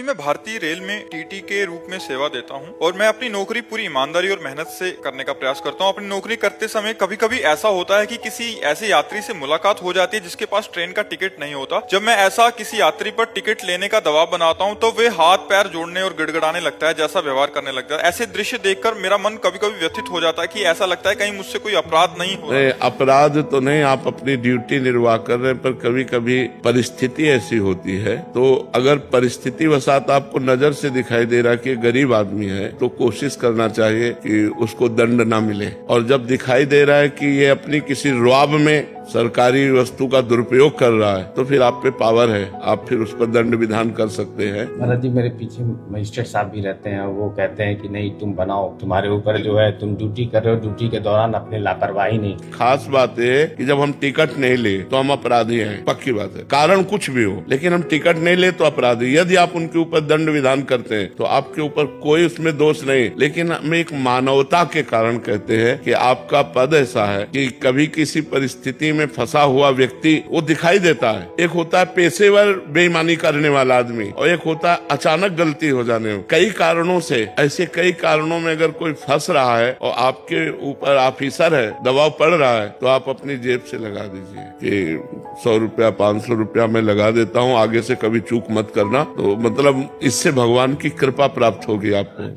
जी, मैं भारतीय रेल में टीटी के रूप में सेवा देता हूं और मैं अपनी नौकरी पूरी ईमानदारी और मेहनत से करने का प्रयास करता हूं। अपनी नौकरी करते समय कभी कभी ऐसा होता है कि किसी ऐसे यात्री से मुलाकात हो जाती है जिसके पास ट्रेन का टिकट नहीं होता। जब मैं ऐसा किसी यात्री पर टिकट लेने का दबाव बनाता हूं तो वे हाथ पैर जोड़ने और गिड़गिड़ाने लगता है, जैसा व्यवहार करने लगता है। ऐसे दृश्य देखकर मेरा मन कभी कभी व्यथित हो जाता है कि ऐसा लगता है कहीं मुझसे कोई अपराध नहीं हो रहा। अपराध तो नहीं, आप अपनी ड्यूटी निर्वाह कर रहे हैं, पर कभी कभी परिस्थिति ऐसी होती है। तो अगर परिस्थिति वसात आपको नजर से दिखाई दे रहा है कि गरीब आदमी है, तो कोशिश करना चाहिए कि उसको दंड ना मिले। और जब दिखाई दे रहा है कि ये अपनी किसी रुआब में सरकारी वस्तु का दुरुपयोग कर रहा है, तो फिर आप पे पावर है, आप फिर उस पर दंड विधान कर सकते हैं। महाराज जी, मेरे पीछे मजिस्ट्रेट साहब भी रहते हैं, वो कहते हैं कि नहीं तुम बनाओ, तुम्हारे ऊपर जो है तुम ड्यूटी कर रहे हो, ड्यूटी के दौरान अपनी लापरवाही नहीं। खास बात है कि जब हम टिकट नहीं ले तो हम अपराधी हैं, पक्की बात है, कारण कुछ भी हो, लेकिन हम टिकट नहीं ले तो अपराधी। यदि आप उनके ऊपर दंड विधान करते हैं तो आपके ऊपर कोई उसमें दोष नहीं, लेकिन हम एक मानवता के कारण कहते हैं कि आपका पद ऐसा है कि कभी किसी परिस्थिति में फंसा हुआ व्यक्ति वो दिखाई देता है। एक होता है पेशेवर बेईमानी करने वाला आदमी, और एक होता है अचानक गलती हो जाने में। कई कारणों से, ऐसे कई कारणों में अगर कोई फंस रहा है और आपके ऊपर ऑफिसर है, दबाव पड़ रहा है, तो आप अपनी जेब से लगा दीजिए कि 100 रुपया 500 रुपया मैं लगा देता हूँ, आगे से कभी चूक मत करना। तो मतलब इससे भगवान की कृपा प्राप्त होगी आपको।